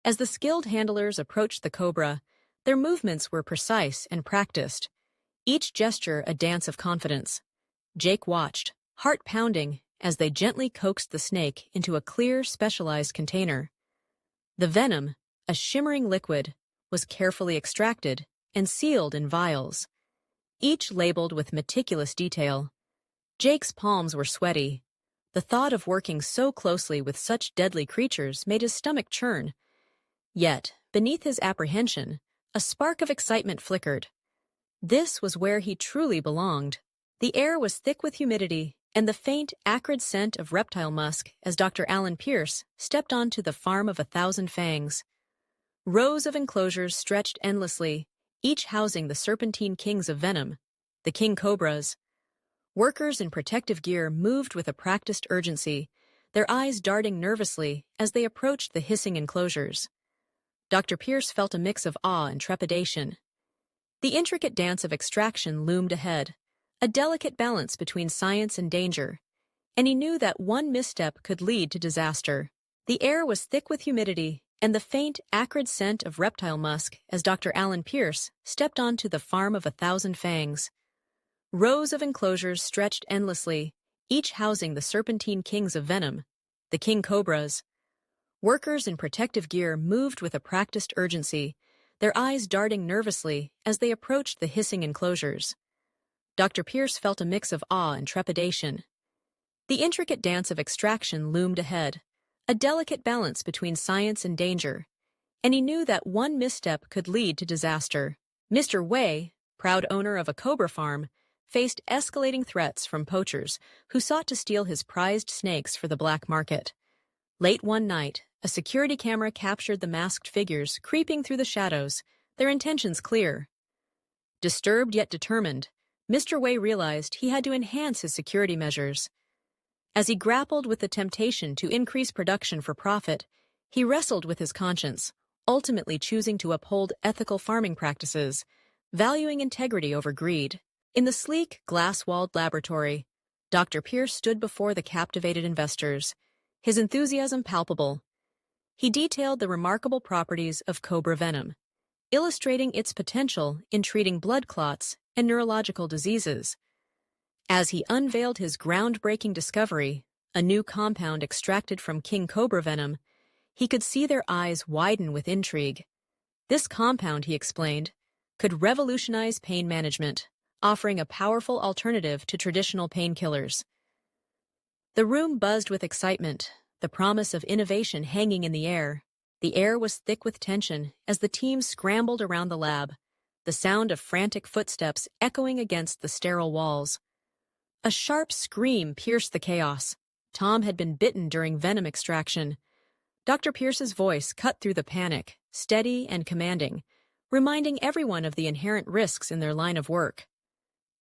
As the skilled handlers approached the Cobra, their movements were precise and practiced, each gesture a dance of confidence. Jake watched, heart pounding, as they gently coaxed the snake into a clear, specialized container. The venom, a shimmering liquid, was carefully extracted and sealed in vials, each labeled with meticulous detail. Jake's palms were sweaty. The thought of working so closely with such deadly creatures made his stomach churn. Yet, beneath his apprehension, a spark of excitement flickered. This was where he truly belonged. The air was thick with humidity and the faint, acrid scent of reptile musk as Dr. Alan Pierce stepped onto the farm of 1,000 fangs. Rows of enclosures stretched endlessly, each housing the serpentine kings of venom, the king cobras. Workers in protective gear moved with a practiced urgency, their eyes darting nervously as they approached the hissing enclosures. Dr. Pierce felt a mix of awe and trepidation. The intricate dance of extraction loomed ahead, a delicate balance between science and danger, and he knew that one misstep could lead to disaster. The air was thick with humidity and the faint, acrid scent of reptile musk as Dr. Alan Pierce stepped onto the farm of 1,000 fangs. Rows of enclosures stretched endlessly, each housing the serpentine kings of venom, the king cobras. Workers in protective gear moved with a practiced urgency, their eyes darting nervously as they approached the hissing enclosures. Dr. Pierce felt a mix of awe and trepidation. The intricate dance of extraction loomed ahead, a delicate balance between science and danger, and he knew that one misstep could lead to disaster. Mr. Wei, proud owner of a cobra farm, faced escalating threats from poachers who sought to steal his prized snakes for the black market. Late one night, a security camera captured the masked figures creeping through the shadows, their intentions clear. Disturbed yet determined, Mr. Wei realized he had to enhance his security measures. As he grappled with the temptation to increase production for profit, he wrestled with his conscience, ultimately choosing to uphold ethical farming practices, valuing integrity over greed. In the sleek, glass-walled laboratory, Dr. Pierce stood before the captivated investors, his enthusiasm palpable. He detailed the remarkable properties of cobra venom, illustrating its potential in treating blood clots and neurological diseases. As he unveiled his groundbreaking discovery, a new compound extracted from king cobra venom, he could see their eyes widen with intrigue. This compound, he explained, could revolutionize pain management, offering a powerful alternative to traditional painkillers. The room buzzed with excitement, the promise of innovation hanging in the air. The air was thick with tension as the team scrambled around the lab, the sound of frantic footsteps echoing against the sterile walls. A sharp scream pierced the chaos. Tom had been bitten during venom extraction. Dr. Pierce's voice cut through the panic, steady and commanding, reminding everyone of the inherent risks in their line of work.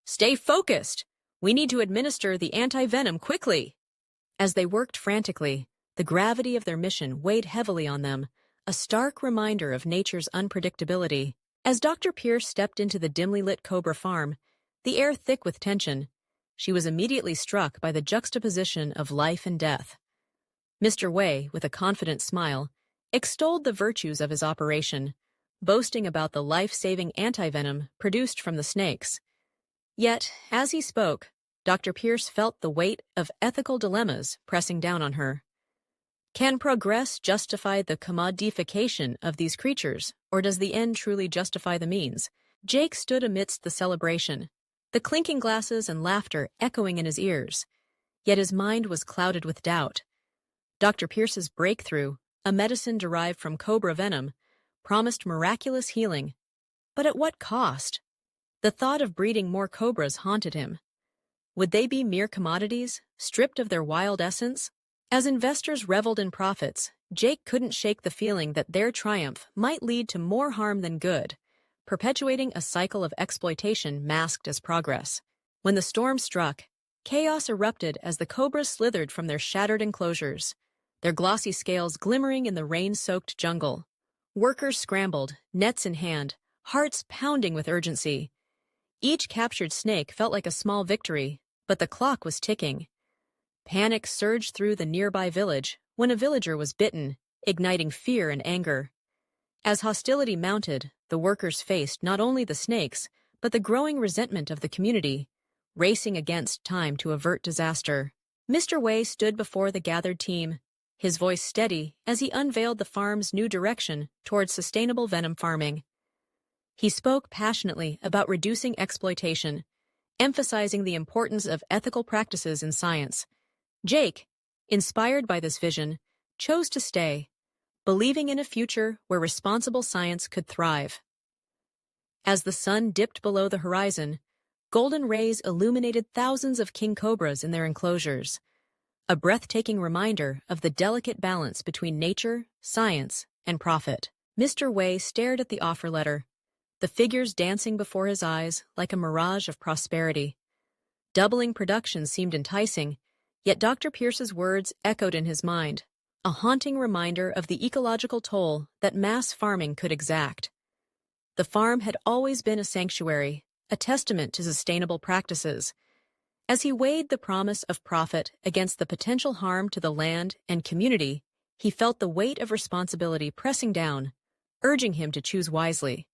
"Stay focused! We need to administer the anti-venom quickly!" As they worked frantically, the gravity of their mission weighed heavily on them, a stark reminder of nature's unpredictability. As Dr. Pierce stepped into the dimly lit cobra farm, the air thick with tension, she was immediately struck by the juxtaposition of life and death. Mr. Wei, with a confident smile, extolled the virtues of his operation, boasting about the life-saving antivenom produced from the snakes. Yet, as he spoke, Dr. Pierce felt the weight of ethical dilemmas pressing down on her. Can progress justify the commodification of these creatures, or does the end truly justify the means? Jake stood amidst the celebration, the clinking glasses and laughter echoing in his ears, yet his mind was clouded with doubt. Dr. Pierce's breakthrough, a medicine derived from cobra venom, promised miraculous healing, but at what cost? The thought of breeding more cobras haunted him. Would they be mere commodities, stripped of their wild essence? As investors reveled in profits, Jake couldn't shake the feeling that their triumph might lead to more harm than good, perpetuating a cycle of exploitation masked as progress. When the storm struck, chaos erupted as the cobras slithered from their shattered enclosures, their glossy scales glimmering in the rain-soaked jungle. Workers scrambled, nets in hand, hearts pounding with urgency. Each captured snake felt like a small victory, but the clock was ticking. Panic surged through the nearby village when a villager was bitten, igniting fear and anger. As hostility mounted, the workers faced not only the snakes, but the growing resentment of the community, racing against time to avert disaster. Mr. Wei stood before the gathered team, his voice steady as he unveiled the farm's new direction towards sustainable venom farming. He spoke passionately about reducing exploitation, emphasizing the importance of ethical practices in science. Jake, inspired by this vision, chose to stay, believing in a future where responsible science could thrive. As the sun dipped below the horizon, golden rays illuminated thousands of king cobras in their enclosures, a breathtaking reminder of the delicate balance between nature, science, and profit. Mr. Wei stared at the offer letter, the figures dancing before his eyes like a mirage of prosperity. Doubling production seemed enticing, yet Dr. Pierce's words echoed in his mind, a haunting reminder of the ecological toll that mass farming could exact. The farm had always been a sanctuary, a testament to sustainable practices. As he weighed the promise of profit against the potential harm to the land and community, he felt the weight of responsibility pressing down, urging him to choose wisely.